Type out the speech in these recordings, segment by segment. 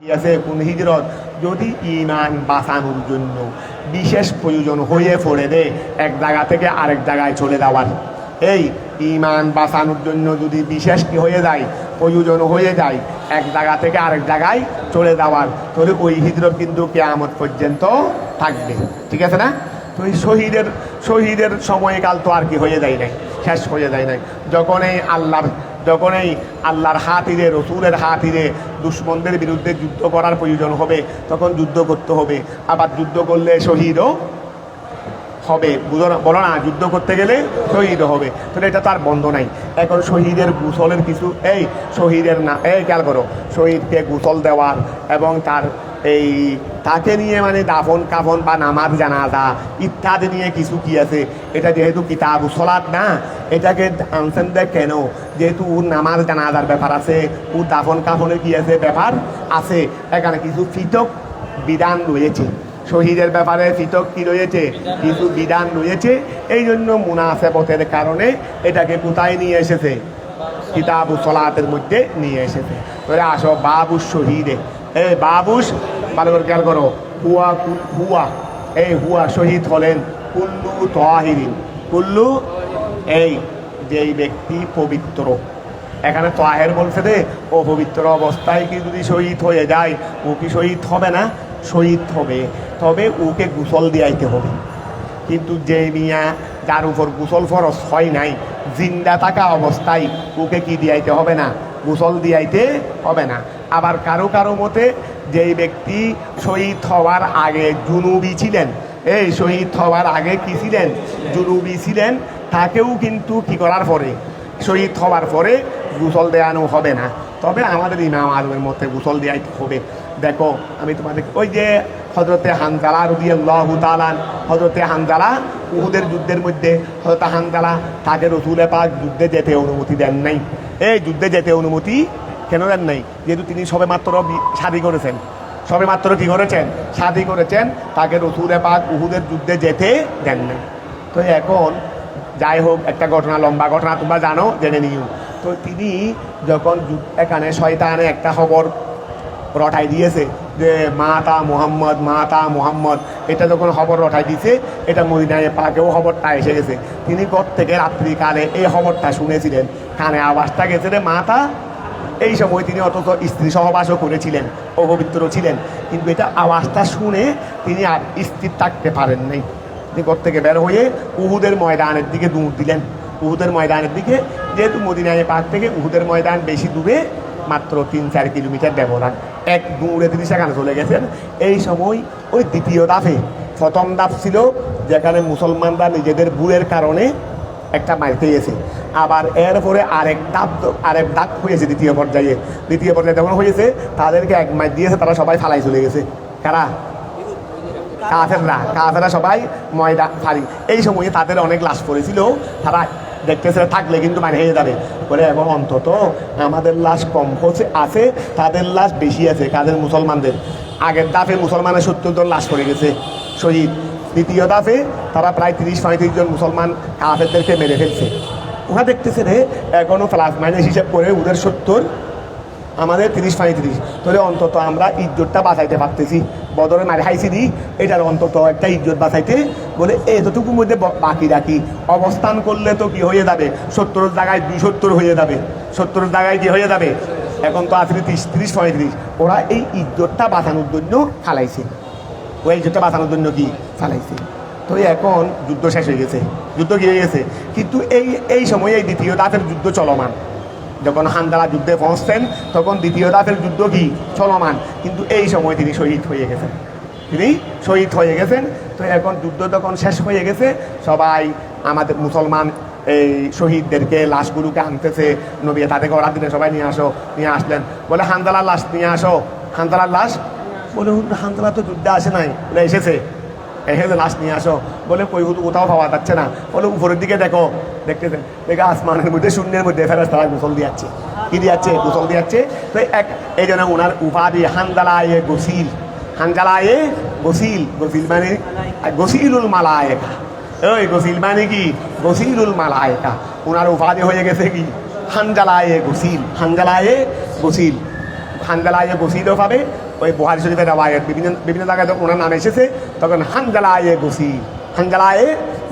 আছে কোন হিজরত যদি ঈমান বাঁচানোর জন্য বিশেষ প্রয়োজন হয়ে পড়ে দে এক জায়গা থেকে আরেক জায়গায় চলে যাওয়ার, এই ঈমান বাঁচানোর জন্য যদি বিশেষ কি হয়ে যায়, প্রয়োজন হয়ে যায় এক জায়গা থেকে আরেক জায়গায় চলে যাওয়ার, তাহলে ওই হিজরত কিন্তু কিয়ামত পর্যন্ত থাকবে। ঠিক আছে না? তো এই শহীদের সময়কাল তো আর কি হয়ে যায় নাই, শেষ হয়ে যায় নাই। যখন এই আল্লাহর হাতিরে, রসুলের হাতিরে দুশ্মনদের বিরুদ্ধে যুদ্ধ করার প্রয়োজন হবে, তখন যুদ্ধ করতে হবে। আবার যুদ্ধ করলে শহীদও হবে, বলো না, যুদ্ধ করতে গেলে শহীদও হবে। তাহলে এটা তার বন্ধ নাই। এখন শহীদের গোসলের কিছু, এই শহীদের না, এই খেয়াল করো, শহীদকে গোসল দেওয়ার এবং তাকে নিয়ে মানে দাফন কাফন বা নামাজ জানাজা ইত্যাদি নিয়ে কিছু কি আছে। এটা যেহেতু কিতাবুস সালাত না, এটাকে আনছেন দেয় কেন? যেহেতু ওর নামাজ জানাজার ব্যাপার আছে, ওর দাফন কাফনের কি আছে ব্যাপার আছে, এখানে কিছু পৃথক বিধান রয়েছে। শহীদের ব্যাপারে পৃথক কি রয়েছে, কিছু বিধান রয়েছে। এই জন্য মুনাসেবতের কারণে এটাকে কোথায় নিয়ে এসেছে? কিতাবুস সালাতের মধ্যে নিয়ে এসেছে। তাহলে আসো বাবুস শহীদে, এই বাবুস ভালো করে খেয়াল করো, হুয়া শহীদ হলেন কুল্লু তাহিরিন, কুল্লু এই যেই ব্যক্তি পবিত্র। এখানে তাহের বলছে দে, ও পবিত্র অবস্থায় কি যদি শহীদ হয়ে যায়, ও কি শহীদ হবে না? শহীদ হবে, তবে ওকে গোসল দিয়াইতে হবে। কিন্তু যে মিয়া যার উপর গোসল ফরজ হয় নাই, জিন্দা থাকা অবস্থায় ওকে কি দিয়াইতে হবে না? গোসল দিয়াইতে হবে না। আবার কারো মতে যেই ব্যক্তি শহীদ হওয়ার আগে জুনুবি ছিলেন, এই শহীদ হওয়ার আগে কি ছিলেন? জুনুবি ছিলেন, তাকেও কিন্তু কি করার পরে, শহীদ হওয়ার পরে গোসল দেওয়ানো হবে না। তবে আমাদের ইমাম আজমের মতে গোসল দেওয়াইতে হবে। দেখো আমি তোমাদের ওই যে হযরতে হানজালা রাদিয়াল্লাহু তাআলা, হযরতে হানজালা উহুদের যুদ্ধের মধ্যে হযরতে হানজালা তাকে রাসূল পাক যুদ্ধে যেতে অনুমতি দেন নাই। এই যুদ্ধে যেতে অনুমতি কেন দেন নাই? যেহেতু তিনি সবে মাত্র শাদী করেছেন, শাদী করেছেন, তাকে রাসূল পাক উহুদের যুদ্ধে যেতে দেন নাই। তো এখন যাই হোক, একটা ঘটনা, লম্বা ঘটনা তোমরা জানো, জেনে নিও। তো তিনি যখন এখানে শয়তানে একটা খবর রটাই দিয়েছে যে মাতা মুহাম্মদ, এটা যখন খবর রটাই দিয়েছে, এটা মদিনায় পাকেও খবরটা এসে গেছে। তিনি ঘর থেকে রাত্রিকালে এই খবরটা শুনেছিলেন, কানে আওয়াজটা গেছে রে মাতা। এই সময় তিনি অথচ স্ত্রী সহবাসও করেছিলেন, অপবিত্র ছিলেন, কিন্তু এটা আওয়াজটা শুনে তিনি আর স্থির থাকতে পারেন নাই। তিনি ঘর থেকে বের হয়ে উহুদের ময়দানের দিকে দৌড় দিলেন। উহুদের ময়দানের দিকে, যেহেতু মদিনায় পাক থেকে উহুদের ময়দান বেশি দূরে, মাত্র 3-4 কিলোমিটার ব্যবধান, এক দৌড়ে তিনি সেখানে চলে গেছেন। এই সময় ওই দ্বিতীয় দাফে, প্রথম দাফ ছিল যেখানে মুসলমানরা নিজেদের ভুলের কারণে একটা মারতে গেছে, আবার এরপরে আরেক দাগ হয়েছে দ্বিতীয় পর্যায়ে যখন হয়েছে, তাদেরকে এক মাইর দিয়েছে, তারা সবাই ফালাই চলে গেছে। কারা? কাফেররা সবাই ময়দা ফারি। এই সময়ে তাদের অনেক লাশ পড়েছিল, তারা দেখতেছে থাকলে কিন্তু মানে হয়ে যাবে বলে, এখন অন্তত আমাদের লাশ কম আছে, তাদের লাশ বেশি আছে। কাদের? মুসলমানদের। আগের দাফে মুসলমানের 70 জন লাশ পড়ে গেছে শহীদ। দ্বিতীয় দাফে তারা প্রায় 30-35 জন মুসলমান কাফেরদেরকে মেরে ফেলছে। ওরা দেখতেছে রে, এখনও প্লাস মাইনাস হিসাব করে ওদের 70, আমাদের 30-35, তাহলে অন্তত আমরা ইজ্জতটা বাঁচাইতে পারতেছি। বদরে মারি খাইছি দি, এটার অন্তত একটা ইজ্জত বাঁচাইতে বলে এতটুকুর মধ্যে বাকি রাখি। অবস্থান করলে তো কি হয়ে যাবে, 70 জায়গায় 270 হয়ে যাবে, 70 জায়গায় কি হয়ে যাবে। এখন তো আছে 30-35। ওরা এই ইজ্জতটা বাঁচানোর জন্য ফালাইছে, ওই ইজ্জতটা বাঁচানোর জন্য কি ফালাইছে। তো এখন যুদ্ধ শেষ হয়ে গেছে, যুদ্ধ কি হয়ে গেছে, কিন্তু এই সময়ে এই দ্বিতীয় দাফের যুদ্ধ চলমান। যখন হানজালা যুদ্ধে পৌঁছতেন, তখন দ্বিতীয় দাফের যুদ্ধ কি চলমান, কিন্তু এই সময় তিনি শহীদ হয়ে গেছেন। তো এখন যুদ্ধ যখন শেষ হয়ে গেছে, সবাই আমাদের মুসলমান এই শহীদদেরকে লাশগুলোকে আনতেছে, নবী তাদেরকে অর্ডার দিলেন সবাই নিয়ে আসলেন। বলে হানজালার লাশ নিয়ে আসো। হানজালার লাশ বলে, হানজালা তো যুদ্ধে আসে নাই। বলে এসেছে লাশ নিয়ে আসো। বলে কই কোথাও পাওয়া যাচ্ছে না। বলে উপরের দিকে দেখতেছে আসমানের মধ্যে, শূন্যের মধ্যে ফেরেশতারা গোসল দিয়াচ্ছে। কি দিয়াচ্ছে? গোসল দিয়াচ্ছে। তো এই জন্য ওনার উপাধি হানজালায়ে গসিল। গসিল মানে গসিলুল মালায়েকা। ওই গসিল মানে কি? গসিলুল মালায়েকা। ওনার উপাধি হয়ে গেছে কি? হানজালায়ে গসিল। হানজালায়ে গসিলও পাবে, ওই বুখারী শরীফের রাওয়ায়াত বিভিন্ন বিভিন্ন জায়গায় যখন ওনার নাম এসেছে তখন হানজালায়ে গসিল, হানজালায়ে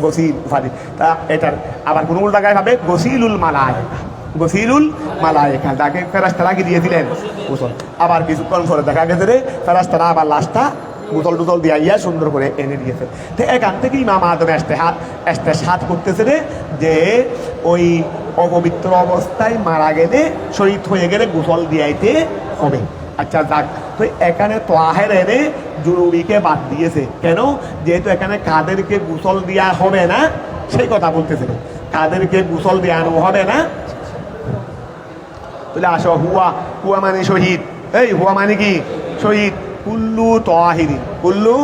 গসিল উপাধি। তা এটার আবার কোনো জায়গায় ভাবে গসিলুল মালায়েকা, গসিলুল মালায়েকা, যাকে ফেরেশতারা কি দিয়েছিলেন গোসল। আবার কিছুক্ষণ পরে দেখা গেছে রে ফেরেশতারা আবার লাশটা গোসল টোসল দিয়া ইয়া সুন্দর করে এনে দিয়েছে। তো এখান থেকে ইমাম আদম ইস্তেশহাদ করতেছে রে যে ওই অপবিত্র অবস্থায় মারা গেলে, শহীদ হয়ে গেলে গোসল দিয়াইতে হবে। আচ্ছা যাক, তো এখানে তোয়াহের এনে জুনুবিকে বাদ দিয়েছে কেন? যেহেতু এখানে কাদেরকে গোসল দেওয়া হবে না সেই কথা বলতেছিল, কাদেরকে গোসল দেওয়ানো হবে না। তাহলে আসো, হুয়া, হুয়া মানে শহীদ, এই হুয়া মানে কি শহীদ। কুল্লু তাহিরিন, কুল্লু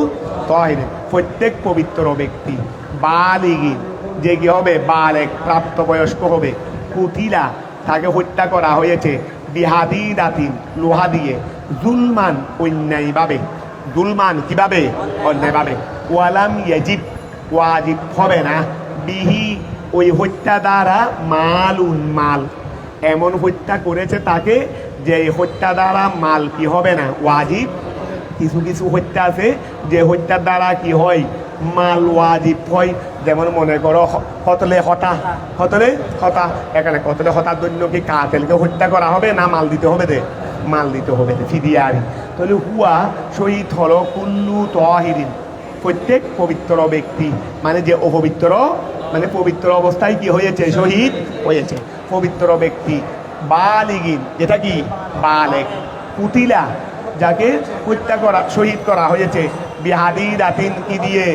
তাহিরিন প্রত্যেক পবিত্র ব্যক্তি, বালিগিন যে কি হবে, বালেক প্রাপ্তবয়স্ক হবে, কুতিলা তাকে হত্যা করা হয়েছে, বিহাদিদাতিন লোহা দিয়ে, জুলমান অন্যায়ভাবে, জুলমান কিভাবে, অন্যায়ভাবে, ওয়ালাম ইয়াজিব ওয়াজিব হবে না, বিহি ওই হত্যা দ্বারা মালুন মাল, এমন হত্যা করেছে তাকে যে হত্যা দ্বারা মাল কি হবে না ওয়াজিব। কিছু কিছু হত্যা আছে যে হত্যার দ্বারা কি হয় মাল ওয়াজিব হয়, যেমন মনে করো কতলে হতা, কতলে হতা, এখানে কতলে হতার জন্য কি কাতেলকে হত্যা করা হবে না মাল দিতে হবে, দে মাল দিতে হবে ফিদিয়ারি। তাহলে হুয়া শহীদ হলো কুল্লু তাহিরিন প্রত্যেক পবিত্র ব্যক্তি, মানে যে অপবিত্র মানে পবিত্র অবস্থায় কি হয়েছে শহীদ হয়েছে, পবিত্র ব্যক্তি, বালিগিন যেটা কি বালেক, কুতিলা যাকে হত্যা করা শহীদ করা হয়েছে, বিহাদিদাতিন কি দিয়ে,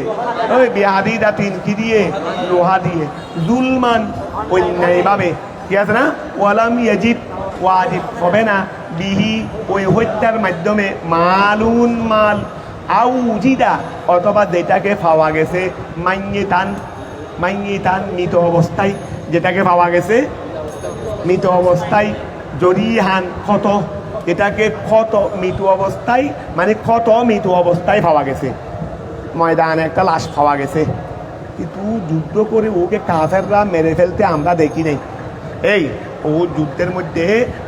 ওই বিহাদিদাতিন কি দিয়ে, লোহা দিয়ে, জুলমান অন্যায়ভাবে, ঠিক আছে না, ওয়ালাম ইয়াজিব ওয়াজিব হবে না, বিহি ওই হত্যার মাধ্যমে মালুন মাল, আউ উজিদা অথবা যেটাকে পাওয়া গেছে, মাইয়িতান, মাইয়িতান মৃত অবস্থায়, যেটাকে পাওয়া গেছে মৃত অবস্থায়, জরিহান ক্ষত, এটাকে ক্ষত মৃত অবস্থায়, মানে ক্ষত মৃত অবস্থায় পাওয়া গেছে, ময়দানে একটা লাশ পাওয়া গেছে, কিন্তু যুদ্ধ করে ওকে কাফেররা মেরে ফেলতে আমরা দেখি নাই। এই ও যুদ্ধের মধ্যে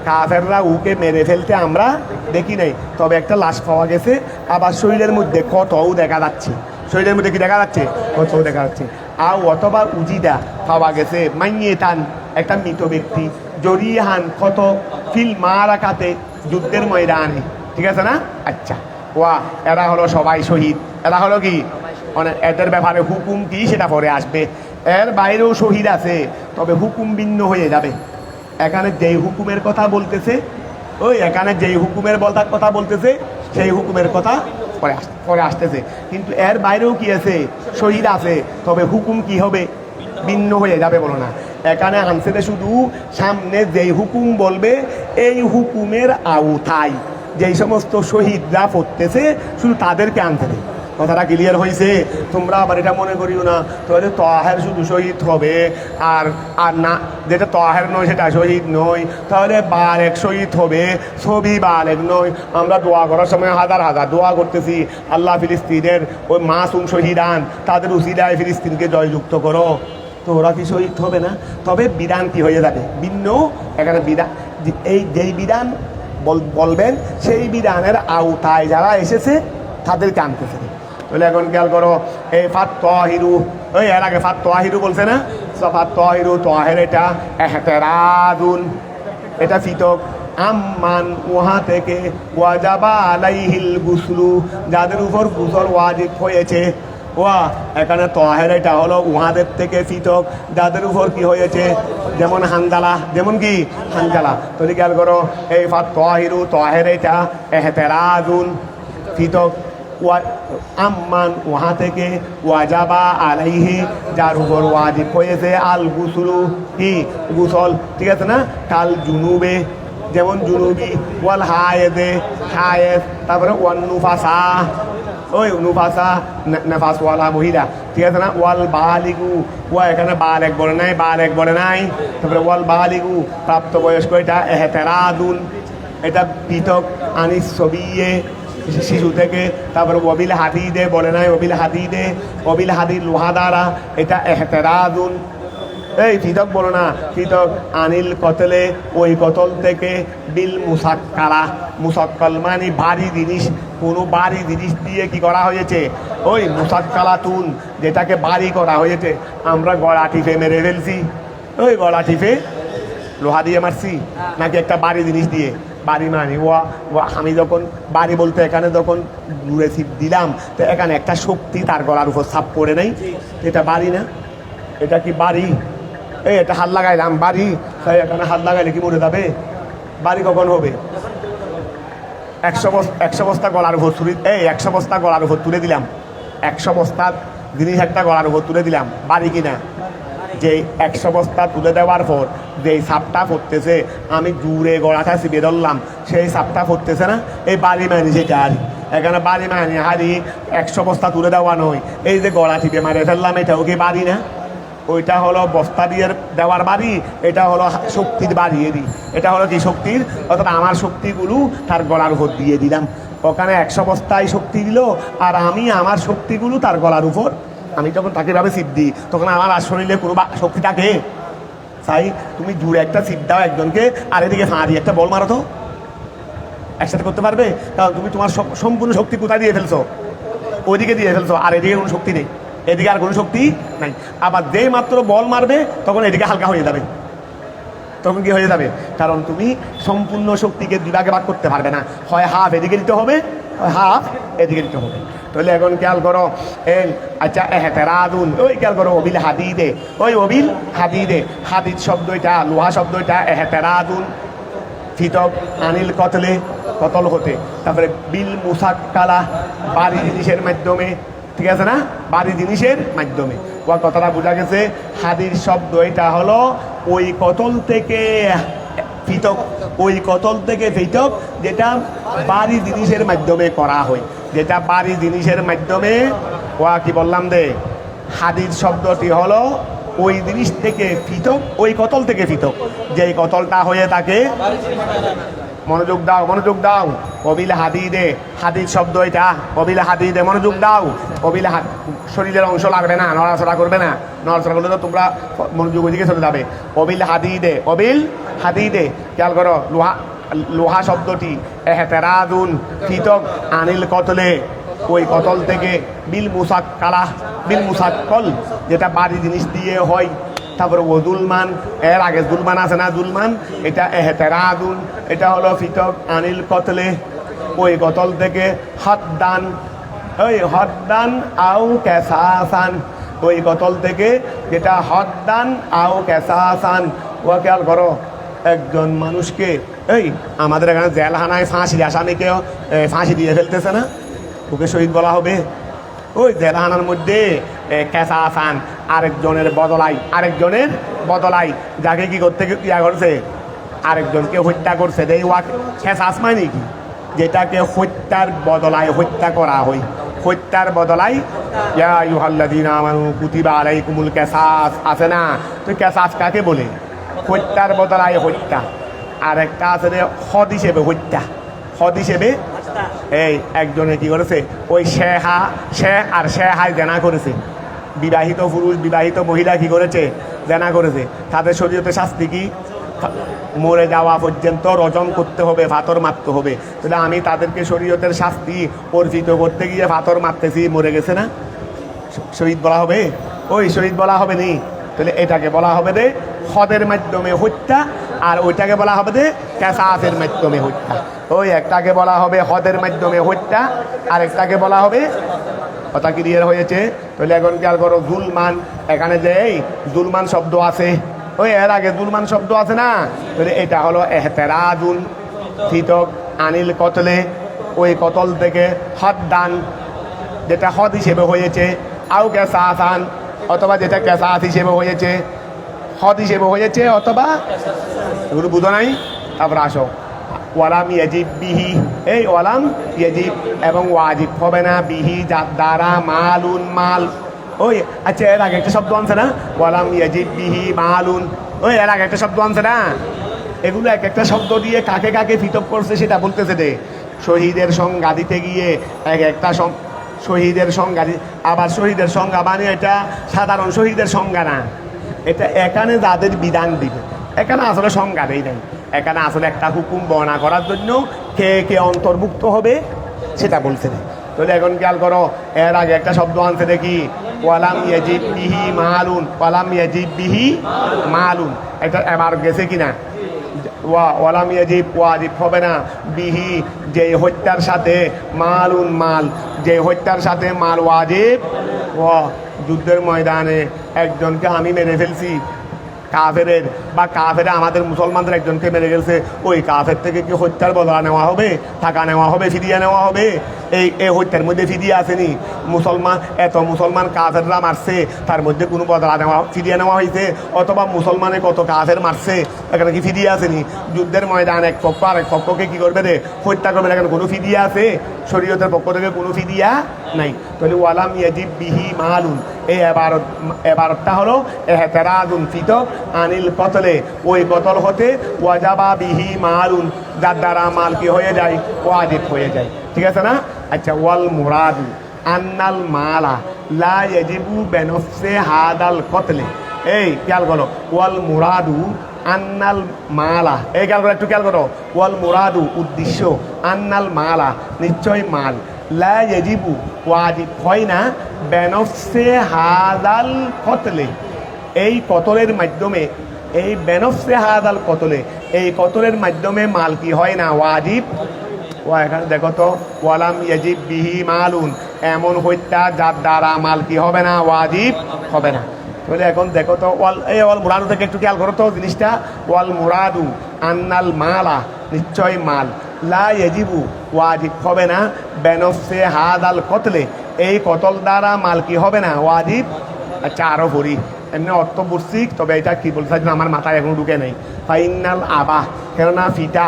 কাফেররা ওকে মেরে ফেলতে আমরা দেখি নাই, তবে একটা লাশ পাওয়া গেছে, আবার শরীরের মধ্যে ক্ষতও দেখা যাচ্ছে, শরীরের মধ্যে কি দেখা যাচ্ছে, ক্ষতও দেখা যাচ্ছে, আও অথবা উজিদা পাওয়া গেছে, মাইয়িতান একটা মৃত ব্যক্তি, জরিহান ক্ষত, ফিল মারাকাতে যুদ্ধের ময়দানে, ঠিক আছে না। আচ্ছা, ওয়া এরা হলো সবাই শহীদ, এরা হলো কি মানে এদের ব্যাপারে হুকুম কি সেটা পরে আসবে, এর বাইরেও শহীদ আছে তবে হুকুম ভিন্ন হয়ে যাবে। এখানে যেই হুকুমের কথা বলতেছে, ওই এখানে যেই হুকুমের কথা বলতেছে সেই হুকুমের কথা পরে আসতেছে, কিন্তু এর বাইরেও কি আছে শহীদ আছে, তবে হুকুম কি হবে ভিন্ন হয়ে যাবে বলো না। এখানে আনসারে শুধু সামনে যেই হুকুম বলবে এই হুকুমের আওতায় যেই সমস্ত শহীদরা পড়তেছে শুধু তাদেরকে আনতে দেয়। কথাটা ক্লিয়ার হয়েছে? তোমরা আবার এটা মনে করিও না তাহলে তাহের শুধু শহীদ হবে আর আর না, যেটা তাহের নয় সেটা শহীদ নয়, তাহলে বালেক শহীদ হবে, ছবি বালেক নয়। আমরা দোয়া করার সময় হাজার হাজার দোয়া করতেছি, আল্লাহ ফিলিস্তিনের ওই মাসুম শহীদান তাদের উসিলায় ফিলিস্তিনকে জয়যুক্ত করো, তো ওরা কি শহীদ হবে না? তবে বিধান কি হয়ে যাবে ভিন্ন। এখানে বিধান এই যেই বিধান বলবেন সেই বিধানের আওতায় যারা এসেছে তাদেরকে আনতেছে। তাহলে এখন খেয়াল করো, এই ফাত তাহিরু, ওই এর আগে ফাত তাহিরু বলছে না, ফাত তাহিরু তাহের এটা এহতেরাদুন, এটা ফিতক, আম্মান ওহা থেকে, ওয়াজাবা আলাইহিল গুসলু যাদের উপর গুসল ওয়াজিব হয়েছে, ওয়া এখানে তাহের এটা হলো উহাদের থেকে ফিতক যাদের উপর কি হয়েছে, যেমন হানজালা, যেমন কি হানজালা। তাহলে খেয়াল করো, এই ফাত তাহিরু তাহের এটা এহতেরাদুন ফিতক, আম্মান ওহা থেকে, ওয়াজাবা আলাইহি যার উপর ওয়াজিব হয়েছে, আল গুসলু কি গুসল, ঠিক আছে না, কাল জুনুবে যেমন জুনুবি, ওয়াল হায়েদে হায়েদ, তারপরে ওয়ান নুফাসা ওই নুফাসা নেফাসওয়ালা মহিলা, ঠিক আছে না, ওয়াল বালিগু, ওয়া এখানে বালেক বলে নাই, বালেক বলে নাই, তারপরে ওয়াল বালিগু প্রাপ্তবয়স্ক, এটা এহতেরাদুন এটা পৃথক, আনিস সবিয়ে শিশু থেকে, তারপরে ওবিল হাদিদে বলে নাই, ওবিল হাদিদে, ওবিল হাদিদ লোহা দ্বারা, এটা এহতেরাদুন এই পৃথক বলো না, পৃথক আনিল কতলে, ওই কতল থেকে, বিল মুসাক্কালা, মুসাক্কাল মানে ভারী জিনিস, কোনো ভারী জিনিস দিয়ে কি করা হয়েছে, ওই মুসাক্কালা তুন, যেটাকে ভারী করা হয়েছে। আমরা গলা টিপে মেরে ফেলছি, ওই গলা টিপে লোহা দিয়ে মারছি নাকি একটা ভারী জিনিস দিয়ে? বাড়ি মানে আমি যখন বাড়ি বলতে এখানে যখন দূরে ছিপ দিলাম, তো এখানে একটা শক্তি তার গলার উপর ছাপ পড়ে নাই, এটা বাড়ি না? এটা কি বাড়ি? এই এটা হাত লাগাইলাম বাড়ি, তাই এখানে হাত লাগাইলে কি মরে যাবে? বাড়ি কখন হবে? 100 বস্তা গলার উপর তুলে, 100 বস্তা গলার উপর তুলে দিলাম, 100 বস্তার জিনিস একটা গলার উপর তুলে দিলাম, বাড়ি কিনা? যে 100 বস্তা তুলে দেওয়ার পর যেই সাপটা পড়তেছে, আমি জুড়ে গলাটা চিপে ধরলাম, সেই সাপটা পড়তেছে না, এই বাড়ি মানি সেটা হারি। এখানে বাড়ি মানি হারি 100 বস্তা তুলে দেওয়া নয়, এই যে গলা টিপে মারে ফেললাম, এটাও কি বাড়ি না? ওইটা হলো বস্তা দিয়ে দেওয়ার বাড়ি, এটা হলো শক্তির বাড়ি। এটা হলো কি শক্তির, অর্থাৎ আমার শক্তিগুলো তার গলার উপর দিয়ে দিলাম। ওখানে 100 বস্তায় শক্তি দিল, আর আমি আমার শক্তিগুলো তার গলার উপর, আমি যখন তাকে ভাবে সিপ দিই, তখন আমার আর শরীরে কোনো শক্তি থাকে? তাই তুমি জুড়ে একটা সিপ দাও একজনকে, আর এদিকে ফাঁ দিয়ে একটা বল মারো, তো একসাথে করতে পারবে? কারণ তুমি তোমার সম্পূর্ণ শক্তি কোথায় দিয়ে ফেলছো? ওইদিকে দিয়ে ফেলছো, আর এদিকে কোনো শক্তি নেই, এদিকে আর কোনো শক্তি নাই। আবার যেই মাত্র বল মারবে, তখন এদিকে হালকা হয়ে যাবে। তখন কি হয়ে যাবে? কারণ তুমি সম্পূর্ণ শক্তিকে দুভাগে ভাগ করতে পারবে না, হয় হাফ এদিকে দিতে হবে, হয় হাফ এদিকে দিতে হবে। তাহলে এখন খেয়াল করো, আচ্ছা এহতেরাদুন, ওই খেয়াল করো অবিল হাদিদে, ওই অবিল হাদিদে, হাদিদ শব্দ এটা, লোহা শব্দ এটা, এহতেরাদুন ফিতক, আনিল কতলে, কতল হতে, তারপরে বিল মুসাক্কালা বাড়ি জিনিসের মাধ্যমে, ঠিক আছে না? বাড়ি জিনিসের মাধ্যমে, ও কথাটা বোঝা গেছে। হাদির শব্দ এটা হলো ওই কতল থেকে পৃথক, ওই কতল থেকে পৃথক, যেটা বাড়ি জিনিসের মাধ্যমে করা হয়, যেটা বাড়ি জিনিসের মাধ্যমে। কি বললাম রে? হাদির শব্দটি হলো ওই জিনিস থেকে পৃথক, ওই কতল থেকে পৃথক, যেই কতলটা হয়ে থাকে। মনোযোগ দাও, মনোযোগ দাও। কবিল হাদিদে, হাদিদ শব্দ এটা, কবিল হাদিদে, মনোযোগ দাও। কবিল শরীরের অংশ লাগবে না, নড়াচড়া করবে না, নড়াচড়া করলে তো তোমরা মনোযোগ ওইদিকে চলে যাবে। কবিল হাদিদে, কবিল হাদিদে, খেয়াল করো লোহা, লোহা শব্দটি এহতেরাদুন পৃথক, আনিল কতলে ওই কতল থেকে, বিল মুসাক্কালা, বিল মুসাক্কল যেটা বাড়ি জিনিস দিয়ে হয়। তারপরে ও দুলমান, এর আগে দুলমান আছে না, দুলমান এটা এহতেরাদুন, এটা হলো পৃথক, আনিল কতলে ওই কতল থেকে, হদ্দান, ওই হদ্দান আউ কেসাসান, ওই কতল থেকে যেটা হদ্দান আউ কেসাসান। ও খেয়াল করো, একজন মানুষকে, এই আমাদের এখানে জেলখানায় ফাঁসির আসামিকে ফাঁসি দিয়ে ফেলতেছে না, ওকে শহীদ বলা হবে। ওই জেলখানার মধ্যে কেসা আসান, আরেকজনের বদলাই যাকে কি করতে ইয়া করছে, আরেকজনকে হত্যা করছে, দেই ওয়া কেসাস মানে কি? যেটাকে হত্যার বদলায় হত্যা করা হয়, হত্যার বদলায়। ইয়া আইয়ুহাল্লাযীনা আমানু কুতিবা আলাইকুমুল কিসাস আছে না? তো কিসাস কাকে বলে? হত্যার বদলায় হত্যা। আর একটা আছে রে হদ হিসেবে হত্যা, হদ হিসেবে। এই একজনে কি করেছে, ওই শেখ আর শেহায় জেনা করেছে, বিবাহিত পুরুষ বিবাহিত মহিলা কি করেছে, জেনা করেছে। তাদের শরীয়তে শাস্তি কি? মরে যাওয়া পর্যন্ত রজম করতে হবে, ফাতর মারতে হবে। তাহলে আমি তাদেরকে শরীয়তের শাস্তি অর্জিত করতে গিয়ে ফাতর মারতেছি, মরে গেছে না, শহীদ বলা হবে? ওই শহীদ বলা হবে নি। তাহলে এটাকে বলা হবে যে হদের মাধ্যমে হত্যা, আর ওইটাকে বলা হবে যে কেসাসের মাধ্যমে হত্যা। ওই একটাকে বলা হবে হদের মাধ্যমে হত্যা, আর একটাকে বলা হবে, কথা ক্লিয়ার হয়েছে? তাহলে এখন খেয়াল করো, জুলমান, এখানে যে এই জুলমান শব্দ আছে, ওই এর আগে জুলমান শব্দ আছে না, তাহলে এটা হলো এহতেরাদুন পৃথক, আনিল কতলে ওই কতল থেকে, হদ্দান যেটা হদ হিসেবে হয়েছে, আউ কেসাসান অথবা যেটা কেসাস হিসেবে হয়েছে, হদ হিসেবে হয়েছে অথবা, এগুলো বুঝো নাই? তারপর আসো, ওয়ালাম ইয়াজিব বিহি, এই ওয়ালাম ইয়াজিব এবং ওয়াজিব হবে না, বিহি যার দ্বারা, মালুন মাল। ওই আচ্ছা এর আগে একটা শব্দ আনছে না, ওয়ালাম ইয়াজিব বিহি মালুন, ওই এর আগে একটা শব্দ আনছে না। এগুলো এক একটা শব্দ দিয়ে কাকে কাকে পৃথক করছে সেটা বলতেছে দে। শহীদের সংজ্ঞা দিতে গিয়ে এক একটা শহীদের সংজ্ঞা, আবার শহীদের সংজ্ঞা মানে এটা সাধারণ শহীদের সংজ্ঞা না, এটা এখানে যাদের বিধান দিবে, এখানে আসলে সংজ্ঞা দেই নাই, এখানে আসলে একটা হুকুম বর্ণনা করার জন্য কে কে অন্তর্ভুক্ত হবে সেটা বলছে না। তাহলে এখন খেয়াল করো, এর আগে একটা শব্দ আনছে দেখি, ওয়ালাম ইয়াজিব বিহি মালুন, ওয়ালাম ইয়াজিব বিহি মালুন, এটা এবার গেছে কিনা? ওয়ালাম ইয়াজিব ওয়াজিব হবে না, বিহি যেই হত্যার সাথে, মালুন মাল, যে হত্যার সাথে মাল ওয়াজিব। যুদ্ধের ময়দানে একজনকে আমি মেরে ফেলছি, কাফেরের বা কাফেরে আমাদের মুসলমানদের একজনকে মেরে গেছে, ওই কাফের থেকে কি হত্যার বদলা নেওয়া হবে, টাকা নেওয়া হবে, ফিরিয়ে নেওয়া হবে? এই হত্যার মধ্যে ফিরিয়ে আসেনি। মুসলমান এত মুসলমান কাফেররা মারছে, তার মধ্যে কোনো বদলা নেওয়া ফিরিয়ে নেওয়া হয়েছে? অথবা মুসলমানে কত কাফের মারছে, এখানে কি ফিরিয়ে আসেনি? যুদ্ধের ময়দান এক পক্ষ আর এক পক্ষকে কি করবে রে? হত্যা করবে। এখানে কোনো ফিরিয়া আছে? শরীয়তের পক্ষ থেকে কোনো ফিরিয়া নাই। তাহলে ওয়ালাম ইয়াজিব বিহি মালুন, এই এবারতটা হলো এহতেরাদুন ফিতক আনিল কতলে, ওই কতল হতে ওয়াজাবা বিহি মালুন, যার দ্বারা মাল কি হয়ে যায়? ওয়াজিব হয়ে যায়। ঠিক আছে না? আচ্ছা, ওয়াল মুরাদু আন্নাল মালা লা ইয়াজিবু বিনফসি হাদাল কতলে। এই খেয়াল করো, ওয়াল মুরাদু আন্নাল মালা, এই খেয়াল করো, একটু খেয়াল করো, ওয়াল মুরাদু উদ্দেশ্য, আন্নাল মালা নিশ্চয় মাল, লা ইয়াজিবু ওয়াজিব হয় না, বিনফসি হাদাল কতলে, এই কতলের মাধ্যমে, এই বেনফসে হাদাল কতলে, এই কতলের মাধ্যমে মাল কি হয় না? ওয়াজিব। এখানে দেখো তো, ওয়ালাম ইয়াজিব বিহি মালুন, এমন হত্যা যার দ্বারা মাল কি হবে না? ওয়াজিব হবে না। তাহলে এখন দেখো তো, ওয়াল মুরাদু থেকে একটু খেয়াল করো তো জিনিসটা, ওয়াল মুরাদু আন্নাল মালা নিশ্চয় মাল, লা ইয়াজিবু ওয়াজিব হবে না, বেনফসে হাদাল কতলে, এই কতল দ্বারা মাল কি হবে না? ওয়াজিব। আচ্ছা, আরো পড়ি, এমনি অর্থ বুঝছি, তবে এটা কি বলতে চাইছেন আমার মাথায় এখন ঢুকে নেই। ফাইনাল আবা, কেননা ফিতা,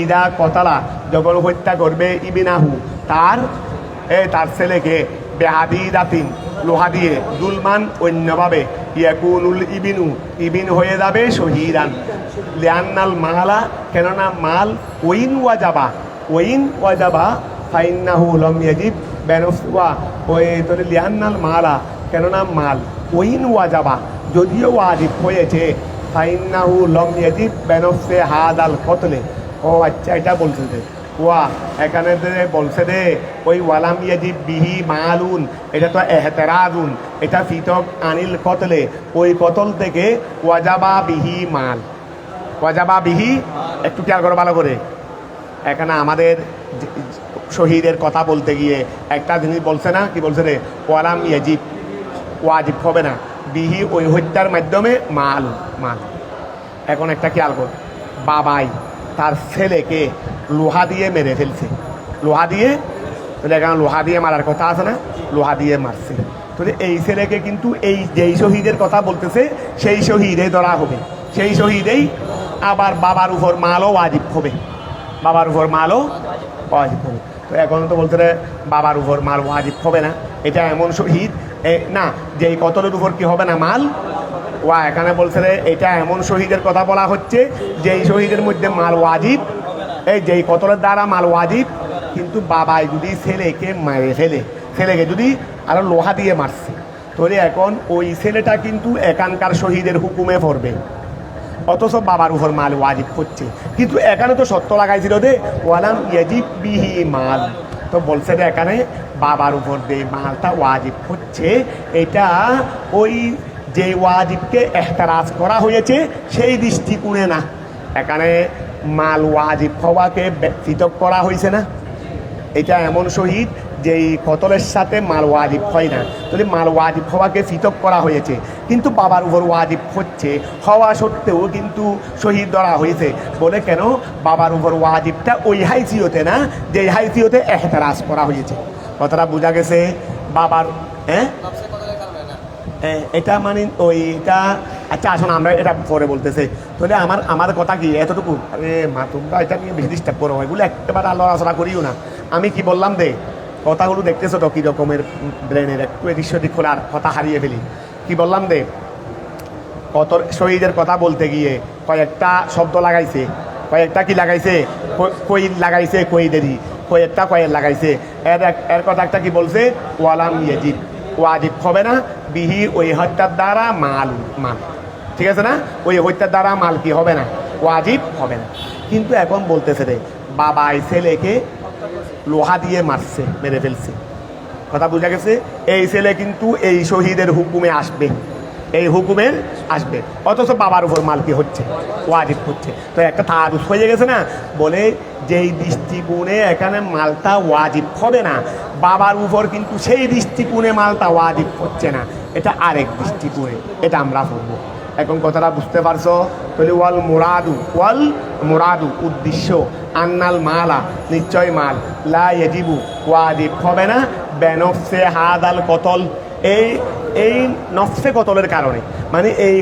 ইদা কতালা যখন হত্যা করবে, ইবিনাহু তার ছেলেকে, বেহাদি দাতিন লোহা দিয়ে, দুলমান অন্যভাবে, ইয়াকুনুল ইবিনু ইবিন হয়ে যাবে শহীদান, লিয়ান্নাল মালা কেননা মাল, ওইন ওয়াজাবা ফাইন্নাহু লম ইয়াজিব বেনফসওয়া, ওই তোর লিয়ান্নাল মালা কেননা মাল, ওইন ওয়াজাবা যদিও ওয়াজিব হয়েছে, ফাইন্নাহু লম ইয়াজিব বেনফসে হাদাল কতলে। ও আচ্ছা, এটা বলছে যে এখানে বলছে রে, ওই ওয়ালাম ইয়াজিব বিহি মালুন, এটা তো এহতেরাদুন, এটা ফিতক আনিল কতলে, ওই কতল থেকে ওয়াজাবা বিহি মাল, ওয়াজাবা বিহি। একটু খেয়াল করো ভালো করে, এখানে আমাদের শহীদের কথা বলতে গিয়ে একটা জিনিস বলছে না, কি বলছে রে? ওয়ালাম ইয়াজিব ওয়াজিব হবে না, বিহি ওই হত্যার মাধ্যমে মাল। এখন একটা খেয়াল কর, বাবাই তার ছেলেকে লোহা দিয়ে মেরে ফেলছে, লোহা দিয়ে, তাহলে এখন লোহা দিয়ে মারার কথা আছে না, লোহা দিয়ে মারছে, তাহলে এই ছেলেকে কিন্তু এই যেই শহীদের কথা বলতেছে সেই শহীদেই ধরা হবে, সেই শহীদেই আবার বাবার উপর মালও ওয়াজিব হবে, বাবার উপর মালও ওয়াজিব হবে। তো এখন তো বলতে বাবার উপর মাল ওয়াজিব হবে না, এটা এমন শহীদ না যেই কতলের উপর কি হবে না? মাল। এখানে বলছে এটা এমন শহীদের কথা বলা হচ্ছে যেই শহীদের মধ্যে মাল ওয়াজিব, এই যেই কতলের দ্বারা মাল ওয়াজিব, কিন্তু বাবাই যদি ছেলেকে মারে ফেলে, ছেলেকে যদি আরো লোহা দিয়ে মারছে, তাহলে এখন ওই ছেলেটা কিন্তু এখানকার শহীদের হুকুমে পড়বে, অথচ বাবার উপর মাল ওয়াজিব হচ্ছে। কিন্তু এখানে তো সত্য লাগাইছিল দে, ওয়ালাম ইয়াজিব বিহি মাল, তো বলছে যে এখানে বাবার উপর যে মালটা ওয়াজিব হচ্ছে, এটা ওই যে ওয়াজিবকে এহতারাজ করা হয়েছে সেই দৃষ্টিকোণে না, এখানে মাল ওয়াজিব হওয়াকে পৃথক করা হয়েছে না। এটা এমন শহীদ যেই কতলের সাথে মাল ওয়াজিব হয় না, তাহলে মাল ওয়াজিব হওয়াকে পৃথক করা হয়েছে, কিন্তু বাবার উপর ওয়াজিব হচ্ছে হওয়া সত্ত্বেও কিন্তু শহীদ ধরা হয়েছে বলে, কেন? বাবার উপর ওয়াজিবটা ওই হাইসিয়তে না যেই হাইসিয়তে এহতারাজ করা হয়েছে। কথাটা বোঝা গেছে? বাবার এটা মানে ওইটা। আচ্ছা আসুন আমরা এটা পরে বলতেছে, তাহলে আমার কথা কি এতটুকু? আরে মা তোমরা এটা নিয়ে বেশি ডিস্টার্ব করো, এগুলো একেবারে আলোচনা করিও না। আমি কি বললাম দে, কথাগুলো দেখতেছো তো কি রকমের ব্রেনের, একটু এদিক সেদিক খোলার কথা হারিয়ে ফেলি। কি বললাম দে, কত শহীদের কথা বলতে গিয়ে কয়েকটা শব্দ লাগাইছে, কয়েকটা কি লাগাইছে? কই লাগাইছে, কইদেরই কয়েকটা কয়ের লাগাইছে। এর কথা একটা কি বলছে? ওয়ালাম ইয়াজিব ওয়াজিব হবে না, বিহি ওই হত্যার দ্বারা মাল। ঠিক আছে না? ওই হত্যার দ্বারা মাল কি হবে না, ওয়াজিব হবে না। কিন্তু এখন বলতেছে রে বাবাই ছেলেকে লোহা দিয়ে মারছে, মেরে ফেলছে, কথা বোঝা গেছে? এই ছেলে কিন্তু এই শহীদের হুকুমে আসবে, এই হুকুমের আসবে, অথচ বাবার উপর মাল কি হচ্ছে, ওয়াজিব হচ্ছে। তো একটা তারুস হয়ে গেছে না, বলে যেই দৃষ্টিকোণে এখানে মালটা ওয়াজিব হবে না, বাবার উপর কিন্তু সেই দৃষ্টিকোণে মালটা ওয়াজিব হচ্ছে না, এটা আরেক দৃষ্টিকোণে, এটা আমরা পড়বো। এখন কথাটা বুঝতে পারছো? তাহলে ওয়াল মুরাদু উদ্দেশ্য, আন্নাল মালা নিশ্চয় মাল, লা ইয়াজিবু ওয়াজিব হবে না, বেনফসে হাদাল কতল, এই নফসে কতলের কারণে, মানে এই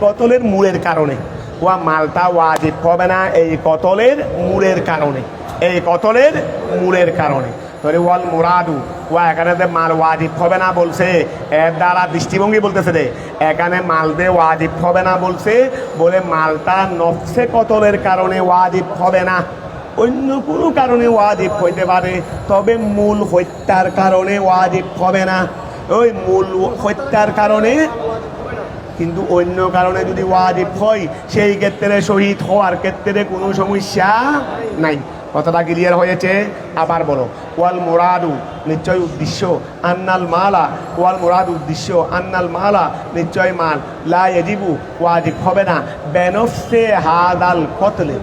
কতলের মূলের কারণে ওয়া মালটা ওয়াজিব হবে না, এই কতলের মূলের কারণে, এই কতলের মূলের কারণে। তাহলে ওয়াল মুরাদু ওয়া এখানে যে মাল ওয়াজিব হবে না বলছে, এর দ্বারা দৃষ্টিভঙ্গি বলতেছে রে এখানে মাল দে ওয়াজিব হবে না বলছে, বলে মালটা নফসে কতলের কারণে ওয়াজিব হবে না, অন্য কোনো কারণে ওয়াজিব হইতে পারে, তবে মূল হত্যার কারণে ওয়াজিব হবে না। ওই মূল হত্যার কারণে, কিন্তু অন্য কারণে যদি ওয়াজিব হয় সেই ক্ষেত্রে শহীদ হওয়ার ক্ষেত্রে কোনো সমস্যা নাই। কথাটা ক্লিয়ার হয়েছে? আবার বলো, ওয়াল মুরাদু নিশ্চয় উদ্দেশ্য, আন্নাল মালা ওয়াল মুরাদ উদ্দেশ্য, আন্নাল মালা নিশ্চয় মাল, লা ইয়াজিবু ওয়াজিব হবে না, বেনফসে হাদাল কতলে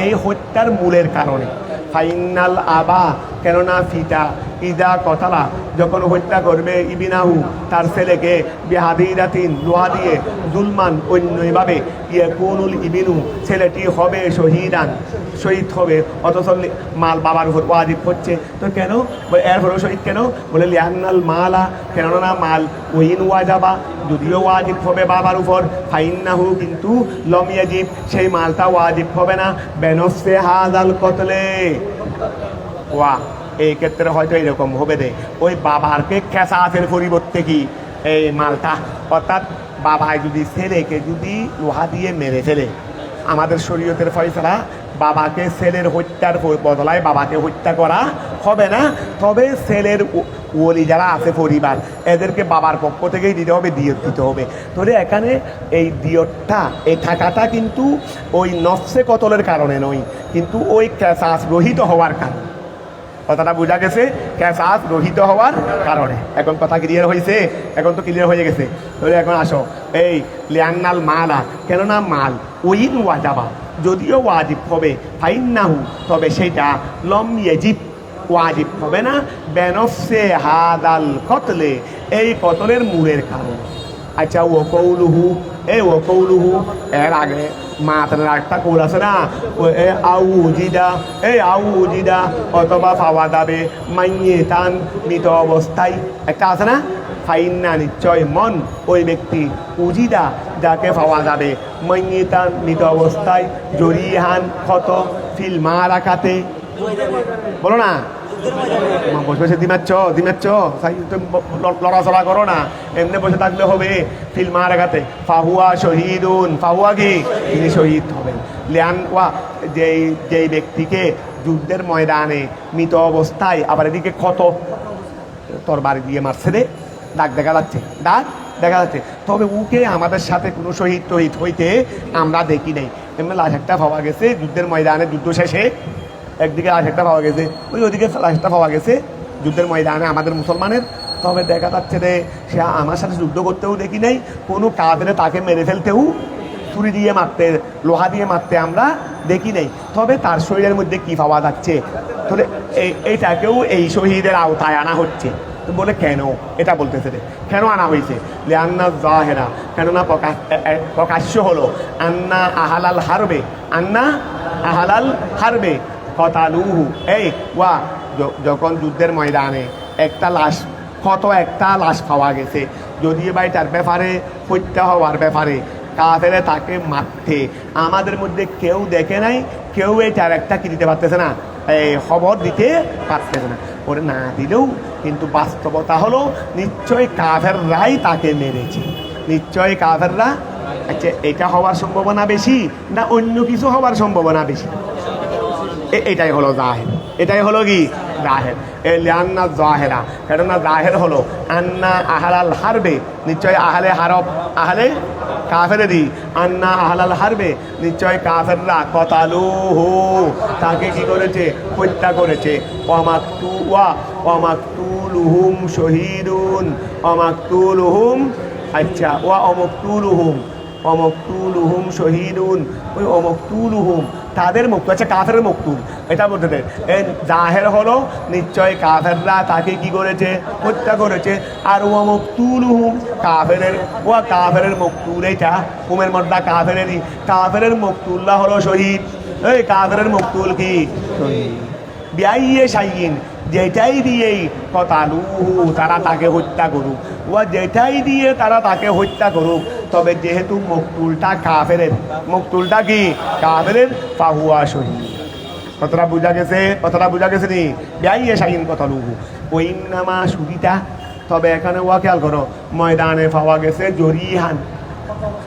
এই হত্যার মূলের কারণে। ফাইনাল আবা কেননা ফিতা ইদা কথালা যখন হত্যা করবে ইবিনাহু তার ছেলেকে বিহাদিরাতিন লোহা দিয়ে জুলমান অন্যভাবে ইয়াকুনুল ইবিনু ছেলেটি হবে শহীদান শহীদ হবে, অথচ মাল বাবার উপর ওয়াজিব হচ্ছে। তো কেন এরপরেও শহীদ কেন? বলে লিয়ান্নাল মালা কেননা মাল ওহিন ওয়াজাবা যদিও ওয়াজিব হবে বাবার উপর, ফাইন্নাহু কিন্তু লম ইয়াজিব সেই মালটা ওয়াজিব হবে না, বেনফসে হাদাল কতলে ওয়া এই ক্ষেত্রে হয়তো এরকম হবে রে ওই বাবারকে কেসাসের পরিবর্তে কি এই মালটা, অর্থাৎ বাবায় যদি ছেলেকে যদি লোহা দিয়ে মেরে ফেলে, আমাদের শরীয়তের ফয়সালা বাবাকে ছেলের হত্যার বদলায় বাবাকে হত্যা করা হবে না, তবে ছেলের ওলি যারা আছে পরিবার এদেরকে বাবার পক্ষ থেকেই দিতে হবে, দিয়ত দিতে হবে। তাহলে এখানে এই দিয়তটা এই টাকাটা কিন্তু ওই নফসে কতলের কারণে নয়, কিন্তু ওই কেসাস রহিত হওয়ার কারণে। কথাটা বোঝা গেছে? কেসাস রহিত হওয়ার কারণে। এখন কথা ক্লিয়ার হয়েছে? এখন তো ক্লিয়ার হয়ে গেছে। তাহলে এখন আসো এই লিয়ান্নাল মালা কেননা মাল ওইন ওয়াজাবা যদিও ওয়াজিব হবে, ফাইন্নাহু তবে সেটা লম ইয়াজিব ওয়াজিব হবে না, বেনফসে হাদাল কতলে এই কতলের মূলের কারণে। আচ্ছা ও কৌলুহু ও কৌলুহু এর আগে মাতার একটা কৌল আছে না, আউজিদা অথবা পাওয়া যাবে মাইয়ে তান মৃত অবস্থায় একটা আছে না, ফাইন্না নিশ্চয় মন ওই ব্যক্তি উজিদা যাকে পাওয়া যাবে মাইয়ে তান মৃত অবস্থায় জরিহান ক্ষত ফিল মা রাখাতে, বলো না বসে বসে দিমাচ্ছ লড়াচড়া করো না, এমনি বসে থাকলে হবে। ফিল মা রাখাতে ফাহুয়া শহীদুন, ফাহুয়া কি তিনি শহীদ হবেন। লিয়ান ওয়া যেই ব্যক্তিকে যুদ্ধের ময়দানে মৃত অবস্থায় আবার এদিকে ক্ষত তরবারি দিয়ে মারছে রে, দাগ দেখা যাচ্ছে, দাগ দেখা যাচ্ছে, তবে ওকে আমাদের সাথে কোনো শহীদ টহিদ হইতে আমরা দেখি নাই। এমনি লাশ একটা পাওয়া গেছে যুদ্ধের ময়দানে, যুদ্ধ শেষে একদিকে লাশ একটা পাওয়া গেছে, ওইদিকে লাশটা পাওয়া গেছে যুদ্ধের ময়দানে আমাদের মুসলমানের, তবে দেখা যাচ্ছে রে সে আমার সাথে যুদ্ধ করতেও দেখি নাই, কোনো কাঁধে তাকে মেরে ফেলতেও ছুরি দিয়ে মারতে লোহা দিয়ে মারতে আমরা দেখি নাই, তবে তার শরীরের মধ্যে কি পাওয়া যাচ্ছে, তাহলে এইটাকেও এই শহীদের আওতায় আনা হচ্ছে। তো বলে কেন এটা বলতেছে রে, কেন আনা হয়েছে? লিয়ান্না জাহেরা কেননা প্রকাশ্য হলো, আন্না আহালাল হারবে, আন্না আহালাল হারবে কতালুহু এই ওয়া যখন যুদ্ধের ময়দানে একটা লাশ একটা লাশ পাওয়া গেছে, যদিও বা এটার ব্যাপারে হত্যা হওয়ার ব্যাপারে কাফেরে তাকে মারতে আমাদের মধ্যে কেউ দেখে নাই, কেউ এটার একটা কি দিতে পারতেছে না, এই খবর দিতে পারতেছে না। ওরে না দিলেও কিন্তু বাস্তবতা হলো নিশ্চয় কাফেররাই তাকে মেরেছে, নিশ্চয় কাফেররা। আচ্ছা এটা হওয়ার সম্ভাবনা বেশি না অন্য কিছু হওয়ার সম্ভাবনা বেশি? এটাই হলো জাহির। এটাই হলো কি জাহের। এই লিআন্না জাহেরা, কেননা জাহের হলো আন্না আহলাল হারবে, নিশ্চয় আহলে হারব, আহলে কাফেরেরই, আন্না আহলাল হারবে, নিশ্চয় কাফেররা কতালুহু, তাকে কি করেছে, হত্যা করেছে। ওয়ামাকতুলুহুম শহীদুন, ওয়ামাকতুলুহুম, আচ্ছা, অমকতুলুহুম শহীদুন, ওই অমকতুলুহুম তাদের মক্তুল, আচ্ছা কাফের মক্তুল, এটা বলতে দেন। জাহের হলো নিশ্চয় কাফেররা তাকে কি করেছে, হত্যা করেছে। আর অমকতুলুহুম কাফেরের মক্তুল, এইটা হুমের মধ্যে কাফেরেরই, কাফেরের মক্তুল্লাহ হলো শহীদ। এই কাফেরের মক্তুল কি শহীদ। বিআইয়ে শাইইন, যেটাই দিয়েই কতালুহু তারা তাকে হত্যা করুক, ও যেটাই দিয়ে তারা তাকে হত্যা করুক, তবে যেহেতু মকতুলটা কাফেরের, মকতুলটা কি কাফেরের, ফাহুয়া শহীদ। কথাটা বোঝা গেছে, কথাটা বোঝা গেছে নি? বিআইয়ে শাইইন কতালুহু ওই নামা সুবিধা। তবে এখানে ওয়া খেয়াল করো, ময়দানে পাওয়া গেছে জরিহান,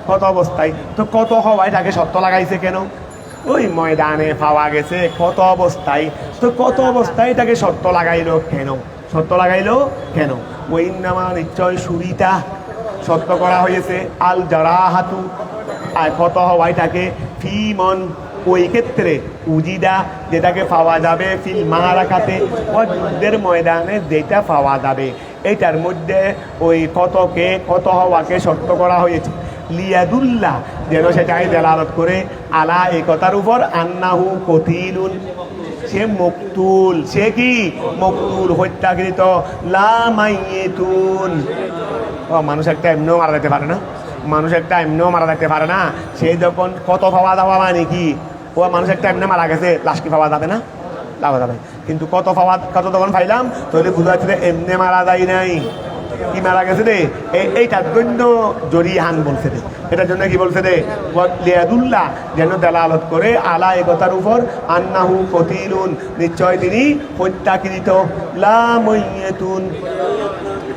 কত অবস্থায়, তো কত হওয়ায় তাকে সত্য লাগাইছে কেন? ওই ময়দানে পাওয়া গেছে কত অবস্থায়, তো কত অবস্থায় তাকে সত্য লাগাইলো কেন, সত্য লাগাইলো কেন? ওই নামা নিশ্চয় সুবিধা সত্য করা হয়েছে, আল জারাহাতু, আর কত হওয়ায় তাকে ফিমন, ওই ক্ষেত্রে উজিদা যেটাকে পাওয়া যাবে, ফিল মারাকাতে ও যুদ্ধের ময়দানে যেটা পাওয়া যাবে, এটার মধ্যে ওই কতকে, কত হওয়াকে সত্য করা হয়েছে। লিয়াদুল্লাহ, যেন সেটাই দেলালত করে, আলা এই কথার উপর, আন্নাহু কতিলুন, সে মকতুল, সে কি মকতুল, হত্যাকৃত, লা মাইয়িতুন। ও মানুষ একটা এমনিও মারা যেতে পারে না, মানুষ একটা এমনিও মারা যেতে পারে না। সেই যখন কত পাওয়া যাওয়া মানে কি, ও মানুষ একটা এমনি মারা গেছে, লাশ কি পাওয়া যাবে না, পাওয়া যাবে। কিন্তু কত পাওয়া, কত তখন পাইলাম, তাহলে বুঝা যাচ্ছে এমনি মারা যায় নাই, কি মারা গেছে রে, এইটার জন্য জরিহান বলছে রে, এটার জন্য কি বলছে রে, লিয়াদুল্লাহ যেন দেলালত করে, আলা একতার উপর, আন্নাহু কতিলুন, নিশ্চয় তিনি হত্যাকৃত, লা মাইয়িতুন,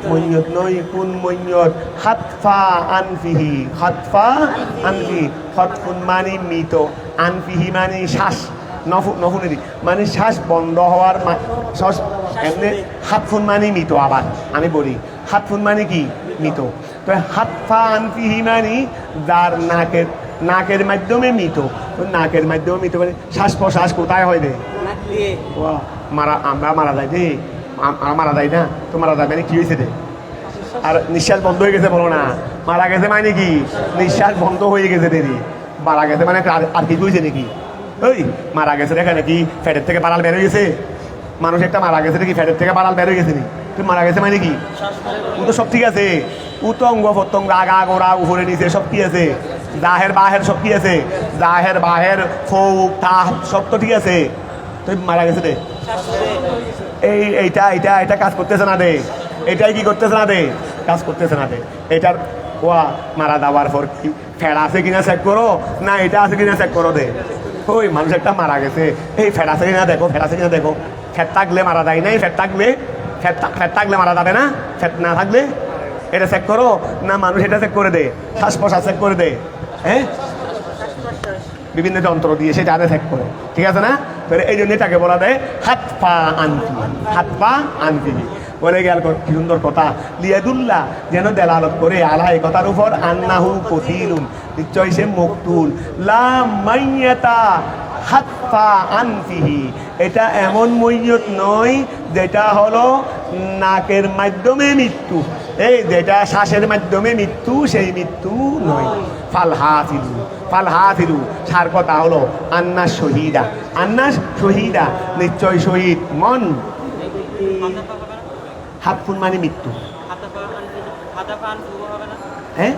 মৈয়ত নয়, কোন মৈয়ত, হাতফা আনফিহি, হাতফা আনফি, হতফুন মানে মৃত, আনফিহি মানে শ্বাস, নফুনেরই মানে শ্বাস বন্ধ হওয়ার, শ্বাস এমনি, হাতফুন মানে মৃত। আবার আমি বলি, হাতফুন মানে কি মৃত, তো হাতফা আনফিহি মানে যার নাকের মাধ্যমে মৃত, তো নাকের মাধ্যমে মৃত মানে শ্বাস প্রশ্বাস কোথায় হয় রে, মারা, আমরা মারা যাই রে, মারা যায় না, তো মারা যাবে না, কি হয়েছে রে, আর নিঃশ্বাস বন্ধ হয়ে গেছে, বলো না, মারা গেছে মানে কি নিঃশ্বাস বন্ধ হয়ে গেছে দেরি, মারা গেছে মানে আর কি হয়েছে নাকি, ওই মারা গেছে রেখা নাকি ফ্যাটের থেকে বাড়াল বের হয়ে গেছে, মানুষ একটা মারা গেছে নাকি ফ্যাটের থেকে বাড়াল বের হয়ে গেছে নি, তুই মারা গেছে মানে কি, ও তো সব ঠিক আছে, ও তো অঙ্গ প্রত্যঙ্গ আগা গোড়া উপরে নিচে সব কি আছে, জাহের বাহের সব কি আছে, জাহের বাহের ফৌক তাহ সব তো ঠিক আছে, তুই মারা গেছে রে, এইটা এটা এটা কাজ করতেছে না দে, এটাই কি করতেছে না দে, কাজ করতেছে না দে, এটার ওয়া মারা যাওয়ার পর কি ফ্যাট আছে কিনা চেক করো, না এটা আছে কিনা চেক করো দে, ওই মানুষ একটা মারা গেছে, এই ফ্যাট আছে কিনা দেখো, ফ্যাট আছে কিনা দেখো, ফ্যাট থাকলে মারা যায় নাই, ফ্যাট থাকলে ফ্যাট থাকলে মারা যাবে না, ফ্যাট না থাকলে এটা চেক করো, না মানুষ এটা চেক করে দে, শ্বাস প্রশ্বাস চেক করে দে, হ্যাঁ বিভিন্ন যন্ত্র দিয়ে সেটা আগে চেক করে, ঠিক আছে না, তাহলে এই জন্য এটাকে বলা দেয় হাত পা আনফি, হাত পা আনফি বলে গেল, কি সুন্দর কথা, লিয়াদুল্লাহ যেন দেলালত করে, আলা এই কথার উপর, আন্নাহু কতিলুন, নিশ্চয় সে মকতুল, লা মাইয়াতা হাত পা আনফিহি, এটা এমন মইয়ত নয় যেটা হলো নাকের মাধ্যমে মৃত্যু, এই যেটা শ্বাসের মাধ্যমে মৃত্যু, সেই মৃত্যু নয়। ফাল হাফিলু সার কথা হলো আন্না শহীদা, আন্না শহীদা নিশ্চয় শহীদ, মন হাতফুন মানে মৃত্যু, হ্যাঁ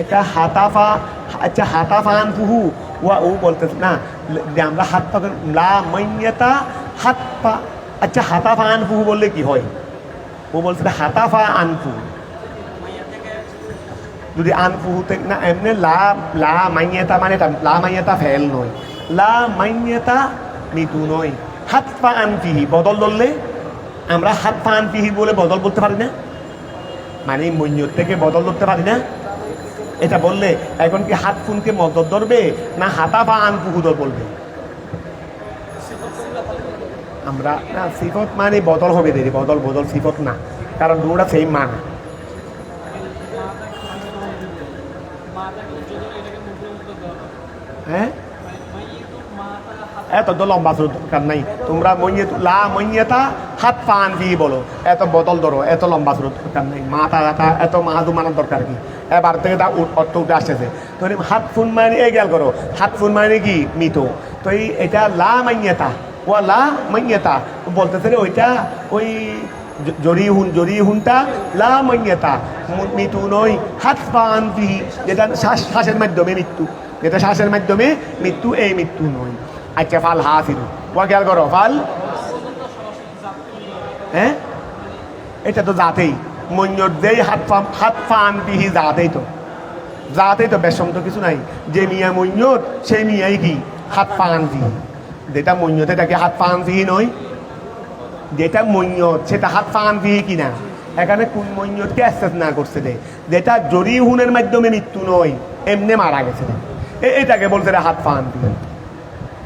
এটা হাতাফা, আচ্ছা হাতাফা আনফুহু, ও বলতেছে না যে আমরা হাত পা লা মাইয়াতা হাত পা, আচ্ছা হাতাফা আনফুহু বললে কি হয়, ও বলছে হাতাফা আনফু, যদি আনফুহু থেকে না এমনি লা মাইয়াতা মানে লা মাইয়াতা ফেল নয়, লা মাইয়াতা মৃত্যু নয়, হাত পা আনফিহি বদল ধরলে আমরা হাত পা আনফিহি বলে বদল বলতে পারি না, মানে মৈয়ত থেকে বদল ধরতে পারি না, এটা বললে এখন কি হাত ফুনকে মদত ধরবে না হাতা পা আনফুহু বলবে, আমরা না সিফত মানে বদল হবে দেরি বদল বদল সিফত না, কারণ দুটা সেম মানা। হ্যাঁ এত তো লম্বা দরকার নাই, তোমরা লা মইয়েতা হাত ফান ফি বলো, এত বদল ধরো, এত লম্বা দরকার নাই, মাথা এত মাহাদু মানার দরকার কি? এবার থেকে তা অর্থ উঠে আসতেছে। তো হাত ফুন মানে এই গেল করো, হাত ফুন মানে কি মৃত, তো এটা লা মাইয়েতা ও লা মাইয়েতা বলতেছে রে ওইটা ওই জরি হুনটা লা মাইয়েতা মৃত্যু নয়, হাত ফান ফি যেটা শ্বাসের মাধ্যমে মৃত্যু, যেটা শ্বাসের মাধ্যমে মৃত্যু, এই মৃত্যু নয়। আচ্ছা ফাল হাসিরু ওয়া খেয়াল করো ফাল, হ্যাঁ এটা তো জাতেই মঞ্জর যেই হাত ফান বিহি জাতেই তো বেশম তো কিছু নাই, যে মিয়া মঞ্জর সেই মিয়াই কি হাত ফান বিহি, যেটা মঞ্জত এটাকে হাত ফান বিহি নয়, যেটা মঞ্জত সেটা হাত ফান বিহি কিনা, এখানে কোন মঞ্জতকে অ্যাসেস না করছে দে, যেটা জরি হুনের মাধ্যমে মৃত্যু নয় এমনি মারা গেছে এটাকে বলছে রে হাত ফান বিহি।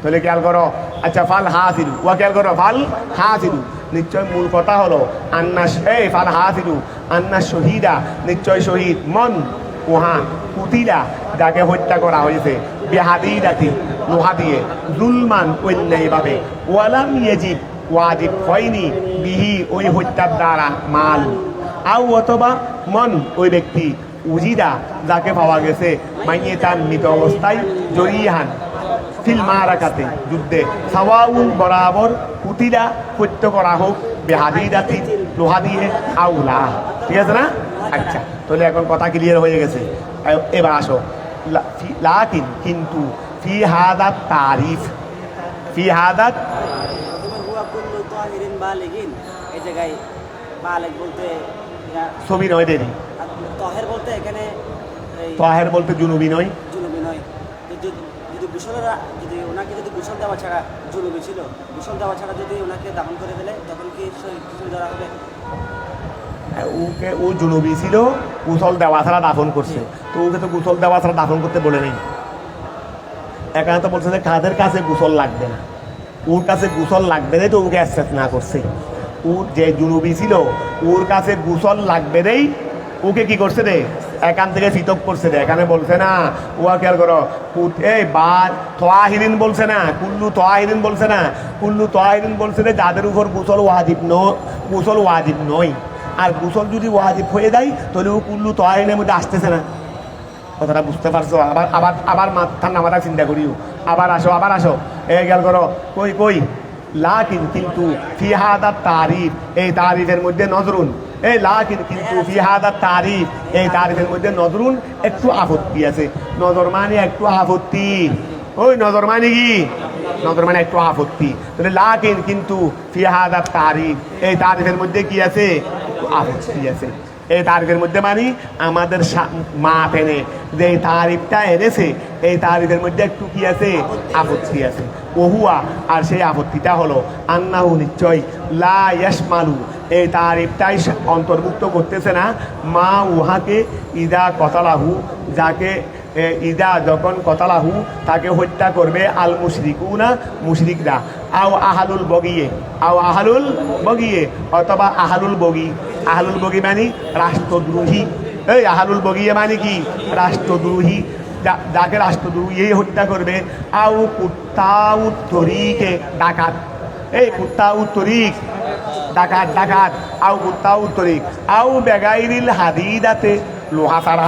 তাহলে খেয়াল করো, আচ্ছা ফাল হাসিরু ওয়া খেয়াল করো ফাল হাসিরু, নিশ্চয় মূল কথা হলো আন্না এই ফাল হাসিরু আন্না শহীদা, নিশ্চয় শহীদ মন ওহা কুতিলা যাকে হত্যা করা হয়েছে বেহাদিদাতি লোহা দিয়ে জুলমান অন্যায়ভাবে, ওয়ালাম ইয়াজিব ওয়াজিব হয়নি বিহি ওই হত্যার দ্বারা মাল, আও অথবা মন ওই ব্যক্তি উজিদা যাকে পাওয়া গেছে মাইয়ে তার মৃত অবস্থায় জরিহান ফিল মারাকাতে যুদ্ধে সাওয়াউন বরাবর কুতিলা হত্যা করা হোক বেহাদিদাতি লোহা দিয়ে আউলা, ঠিক আছে না? আচ্ছা তাহলে এখন কথা ক্লিয়ার হয়ে গেছে, এবার আসো লাকিন কিন্তু ফি হাদাত তারিফ, ফি হাদাত এই জায়গায় বালেগ বলতে ছবি নয় দেরি, তহের বলতে এখানে তহের বলতে জুনুবি নয়, জুনুবি নয়, যদি গোসলের যদি ওনাকে যদি গোসল দেওয়া ছাড়া জুনুবি ছিল, গোসল দেওয়া ছাড়া যদি ওনাকে দাফন করে দিলে তখন কি গোসল দেওয়া হবে? ওকে ও জুনুবি ছিল, গোসল দেওয়া ছাড়া দাফন করছে, তো ওকে তো গোসল দেওয়া ছাড়া দাফন করতে বলে নেই, এখানে তো বলছে যে কাদের কাছে গোসল লাগবে না, ওর কাছে গোসল লাগবে না, তো ওকে অ্যাকসেপ্ট না করছে। ও যে জুনুবি ছিল ওর কাছে গোসল লাগবে রে, ওকে কি করছে রে এখান থেকে পৃথক করছে রে, এখানে বলছে না ওয়া খেয়াল করো এই বা তোয়াহিরিন বলছে না, কুল্লু তোয়াহিরিন বলছে না, কুল্লু তোয়াহিরিন বলছে রে যাদের উপর গোসল ওয়াজিব নয়, আর গোসল যদি ওয়াজিব হয়ে যায় তাহলে ও কুল্লু তোয়াহিনের মধ্যে আসতেছে না, কথাটা বুঝতে পারছো? আবার আবার আবার মাথার নামাটা চিন্তা করিও, আবার আসো এই খেয়াল করো কই লাকিন কিন্তু ফি হাদাত তারিফ, এই তারিফের মধ্যে নজরুন, এই লাকিন কিন্তু ফি হাদাত তারিফ, এই তারিফের মধ্যে নজরুন একটু আপত্তি আছে, নজর মানে একটু আপত্তি, ওই নজর মানে কি, নজর মানে একটু আপত্তি, তাহলে লাকিন কিন্তু ফি হাদাত তারিফ, এই তারিফের মধ্যে কি আছে, একটু আপত্তি আছে। এই তারিফের মধ্যে মানে আমাদের মা টেনে যে তারিফটা এনেছে এই তারিফের মধ্যে একটু কি আছে, আপত্তি আছে। ওহুয়া আর সেই আপত্তিটা হলো আন্নাহু নিশ্চয় লা ইয়াশমালু, এই তারিফটাই অন্তর্ভুক্ত করতেছে না মা উহাকে ইদা কতালাহু, যাকে ইদা যখন কতালাহু তাকে হত্যা করবে আল মুশরিকুনা মুশরিকরা, আও আহালুল বগিয়ে অথবা আহালুল বগি মানে রাষ্ট্রদ্রোহী, এই আহালুল বগিয়ে মানে কি রাষ্ট্রদ্রোহী, যাকে রাষ্ট্রদ্রোহী হত্যা করবে, আও কুত্তাউ তরিকে ডাকাত, এই কুত্তাউ তরিক ডাকাত, আও কুত্তাউ তরিক, আও বেগাইরিল হাদিদাতে লোহা ছাড়া,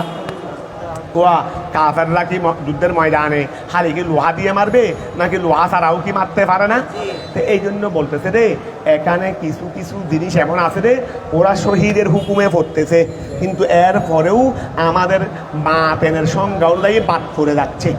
কাফেররা কি যুদ্ধের ময়দানে হারি কি লোহা দিয়ে মারবে নাকি লোহা ছাড়াও কি মারতে পারে না? তো এই জন্য বলতেছে রে এখানে কিছু কিছু জিনিস এমন আছে রে ওরা শহীদের হুকুমে পড়তেছে, কিন্তু এর পরেও আমাদের বাতেনের সংজ্ঞা অনুযায়ী বাদ করে যাচ্ছে।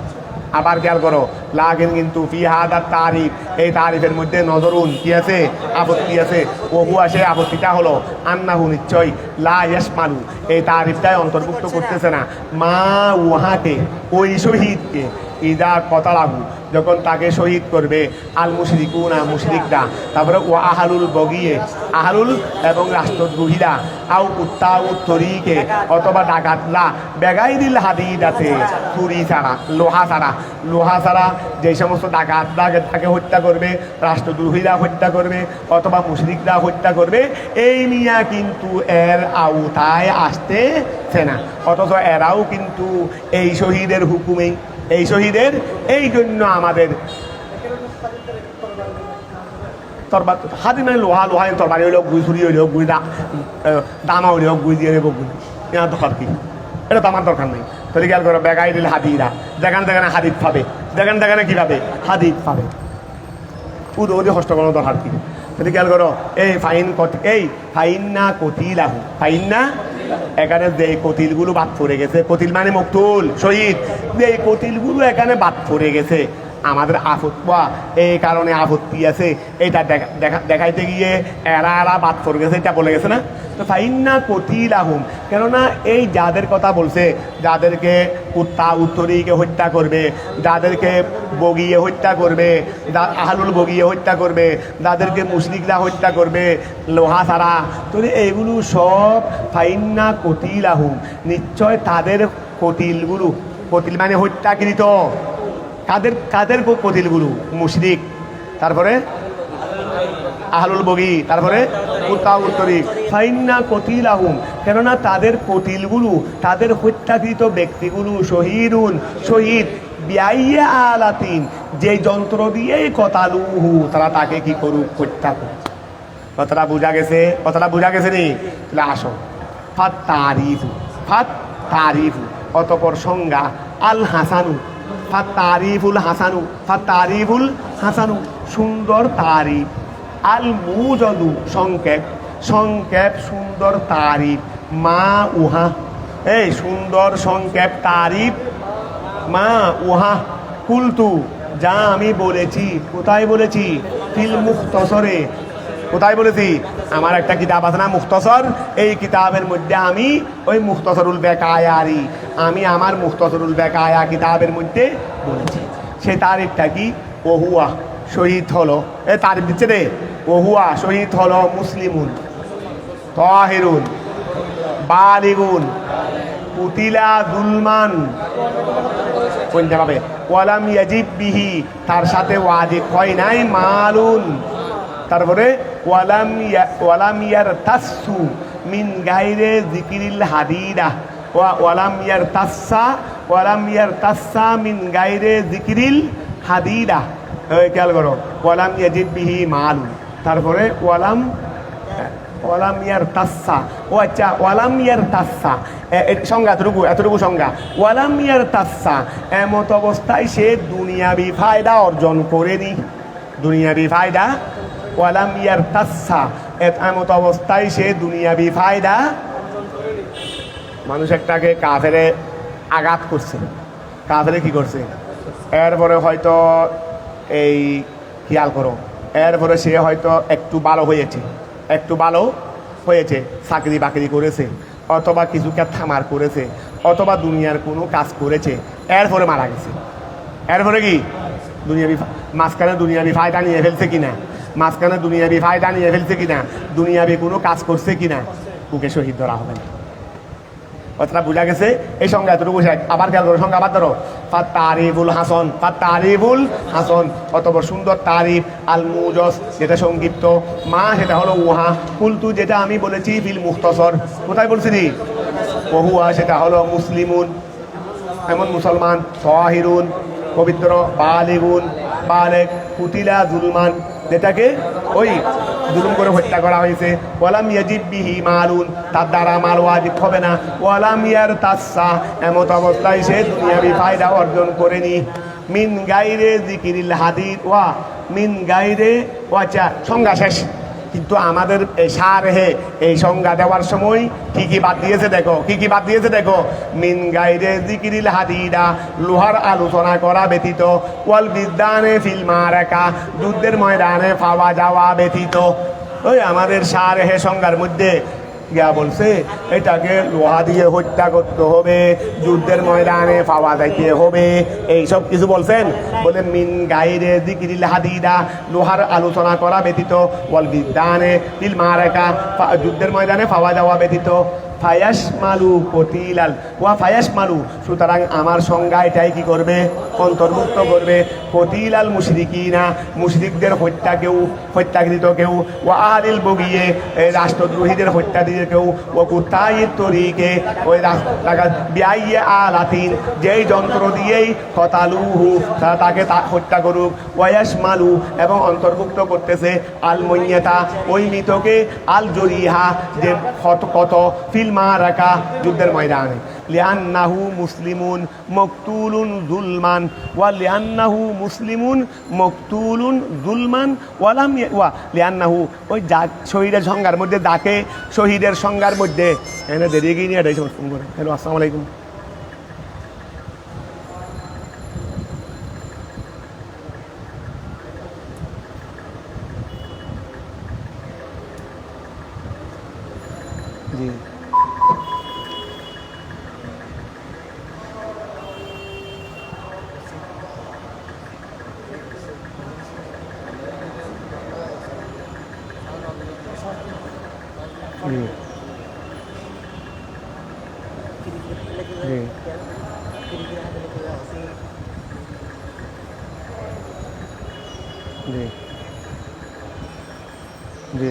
আবার খেয়াল করো লাগেন কিন্তু ফি হাদাত তারিফ, এই তারিফের মধ্যে নজরুন কি আছে, আপত্তি আছে। ওহুয়া সেই আপত্তিটা হলো আন্নাহু নিশ্চয় লা ইয়াশমালু, এই তারিফটাই অন্তর্ভুক্ত করতেছে না মা উহাকে ওই শহীদকে ইদা কতালাহু যখন তাকে শহীদ করবে আল মুশরিকুনা মুশরিকরা, তারপরে ও আহালুল বগিয়ে আহালুল এবং রাষ্ট্রদ্রোহীরা আউ কুত্তাউ তরিকে অথবা ডাকাতরা বেগাইদিল হাদিদাতে তুরি ছাড়া লোহা ছাড়া যে সমস্ত ডাকাতরা তাকে হত্যা করবে, রাষ্ট্রদ্রোহীরা হত্যা করবে অথবা মুশরিকরা হত্যা করবে, এই মিয়া কিন্তু এর আওতায় আসতেছে না। অথচ এরাও কিন্তু এই শহীদের হুকুমেই, এই শহীদের এই জন্য আমাদের তরবার হাতি মানে লোহা তরবারি হইলেও গুই ছুরি হইলেও গুই দামা হইলেও গুই দিয়ে দেবো গুই, এনার দরকার কি? এটা তো আমার দরকার নেই। তাহলে খেয়াল করো বেগাই দিল হাদিরা, যেখানে হাদিদ পাবে, যেখানে কি পাবে হাদিদ পাবে, ওদের কষ্ট করানো দরকার কি? তাহলে খেয়াল করো এই ফাইন না কতিল আহু ফাইন না, এখানে যে কতিলগুলো বাদ পড়ে গেছে, কতিল মানে মকতুল শহীদ, যে কতিলগুলো এখানে বাদ পড়ে গেছে আমাদের এই কারণে আপত্তি আছে, এটা দেখাইতে গিয়ে এরা বাদ পড়ে গেছে, এটা বলে গেছে না। তো ফাইন্না কতিল আহুম, কেননা এই যাদের কথা বলছে, যাদেরকে কুত্তা উত্তরীকে হত্যা করবে, যাদেরকে বগিয়ে হত্যা করবে, আহলুল বগিয়ে হত্যা করবে, যাদেরকে মুশরিকরা হত্যা করবে লোহা ছাড়া, তো এইগুলো সব ফাইন্না কতিল আহুম, নিশ্চয় তাদের কতিলগুলো, কতিল মানে হত্যাকৃত, কাদের কতিলগুলো মুশরিক, তারপরে আহলুল বগি, তারপরে কুত্তা উত্তরি ফাইন্না কতিল আহুম, কেননা তাদের কতিলগুলো, তাদের হত্যাকৃত ব্যক্তিগুলো শহীদ বিআইয়া আলাতিন, যে যন্ত্র দিয়ে কতালুহু তারা তাকে কি করুক, হত্যা করুক। কথাটা বোঝা গেছে নি? তাহলে আসো ফাত তারিফু অতপর সংজ্ঞা আল হাসানু তারিফুল হাসানু সুন্দর তারিফ, আল মুজাদু সংক্ষেপ সুন্দর তারিফ, মা উহা এই সুন্দর সংক্ষেপ তারিফ, মা উহা কুলতু যা আমি বলেছি, কোথায় বলেছি? ফিল মুখতসরে, কোথায় বলেছি? আমার একটা কিতাব আছে না মুখতসর, এই কিতাবের মধ্যে আমি ওই মুখতসরুল বেকায়ারি, আমি আমার মুখতসরুল বেকায়া কিতাবের মধ্যে বলেছি। সেই তারিফটা কি? ওহুয়া শহীদ হলো, এ তারিফ দিচ্ছে রে, ওহুয়া শহীদ হলো মুসলিমুন তাহিরুন বালিগুন কুতিলা দুলমান কোনটা পাবে? ওয়ালাম ইয়াজিব বিহি, তার সাথে ওয়াজিব হয় নাই মালুন, তারপরে ওয়ালাম ইয়ার তাসু মিন গাইরে জিকিরিল হাদিদা, ওয়ালাম ইয়ার তাসা মিন গাইরে জিকিরিল হাদিদা, খেয়াল করো ওয়ালাম ইয়াজিব বিহি মালুন, তারপরে ওয়ালাম ইয়ার তাসা, ও আচ্ছা ওয়ালাম ইয়ার তাসা সংজ্ঞা এতটুকু সংজ্ঞা, ওয়ালাম ইয়ার তাসা এমত অবস্থায় সে দুনিয়াবি ফায়দা অর্জন করেনি, দুনিয়াবি ফায়দা, ওয়ালাম ইয়ার তাসা এমত অবস্থায় সে দুনিয়াবি ফায়দা, মানুষ একটাকে কাফেরে আঘাত করছে, কাফেরে কি করছে, এরপরে হয়তো এই খেয়াল করো, এরপরে সে হয়তো একটু ভালো হয়েছে, চাকরি বাকরি করেছে, অথবা কিছু থামার করেছে, অথবা দুনিয়ার কোনো কাজ করেছে, এরপরে মারা গেছে, এরপরে কি মাঝখানে দুনিয়াবি ফায়দা নিয়ে ফেলছে কিনা, দুনিয়াবি কোনো কাজ করছে কিনা, ওকে শহীদ ধরা হবে না। কথাটা বোঝা গেছে? এই সংজ্ঞা এতটুকু আবার খেয়াল করো, সংজ্ঞা আবার ধরো, তারিফুল হাসন অতপর সুন্দর তারিফ, আল মুজস যেটা সংক্ষিপ্ত, মা সেটা হলো উহা, কুলতু যেটা আমি বলেছি, ফিল মুখতসর কোথায় বলছি, ওহুয়া সেটা হলো মুসলিমুন এমন মুসলমান, তাহিরুন পবিত্র, বালেগ কুতিলা জুলমান যেটাকে ওই জুলুম করে হত্যা করা হয়েছে, ওয়ালাম ইয়াজিব বিহি মালুন তার দ্বারা মাল ওয়াজিব হবে না, ওয়ালাম ইয়ার তাসা এমত অবস্থায় সে দুনিয়াবি ফায়দা অর্জন করেনি, মিন গাইরে জিকিরিল হাদিদ ওয়া মিন গাইরে ওয়াচা সংজ্ঞা শেষ। কিন্তু আমাদের এই সারহে এই সংজ্ঞা দেওয়ার সময় কি কি বাদ দিয়েছে দেখো, মিন গাইরে জিকিরিল হাদিদা লোহার আলোচনা করা ব্যতীত, ওয়াল বিদ্যানে ফিল মারাকা যুদ্ধের ময়দানে পাওয়া যাওয়া ব্যতীত, ওই আমাদের সারহে সংজ্ঞার মধ্যে গিয়া বলছে এটাকে লোহা দিয়ে হত্যা করতে হবে, যুদ্ধের ময়দানে পাওয়া যাইতে হবে, এইসব কিছু বলছেন। বলে মিন গাইরে যিকরিল হাদিদা, লোহার আলোচনা করা ব্যতীত, ওয়াল বিদানে বিল মারাকা, যুদ্ধের ময়দানে পাওয়া যাওয়া ব্যতীত, ফায়াস মালু কতিলাল ওয়া ফায়াস মালু, সুতরাং আমার সংজ্ঞা এটাই কি করবে, অন্তর্ভুক্ত করবে কতিলাল মুশরিকিনা, মুশরিকদের হত্যা কেউ, হত্যাকৃত কেউ, ওয়া আহলিল বগিয়ে, রাষ্ট্রদ্রোহীদের হত্যা দিয়ে কেউ, ও কুত্তাইয়ের তরিকে, ওই রাস্তা বিআইয়ে আলাতিন, যেই যন্ত্র দিয়েই কতালুহু তাকে হত্যা করুক, ওয়াস মালু এবং অন্তর্ভুক্ত করতেছে আল মইয়াতা ওই মৃতকে, আল জরিহা যে কত ফিল মারাকা যুদ্ধের ময়দানে, লিআন্নাহু মুসলিমুন মকতুলুন যুলমান, ওয়া লিআন্নাহু মুসলিমুন মকতুলুন যুলমান ওয়ালাম ওয়া লিআন্নাহু, ওই যা শহীদের সংজ্ঞার মধ্যে ডাকে, শহীদের সংজ্ঞার মধ্যে এনে দেরিয়ে গিয়ে নিয়ে এটাই ফোন করে। হ্যালো, আসসালামু আলাইকুম। জি জি জি জি জি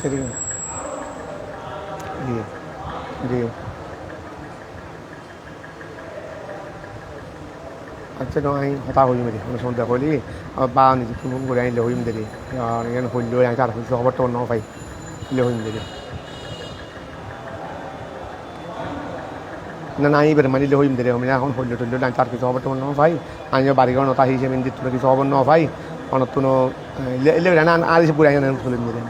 জি জি জি আচ্ছা নয় হতা হইম রে মানে সন্ধ্যা হইলি বা নিজে ফোন করে আইলে হইম দেরি এখানে হইল আমি তার হইছে খবর তো অন্য পাই হইম দেরি না নাই এবার মানিলে হইম দেরি আমি এখন হইল টইল আমি তার কিছু খবর তো অন্য পাই আমি বাড়িঘর নতা হিসেবে দিত কিছু খবর ন পাই অনতুন এলে আর এসে পুরাই চলিম দেরি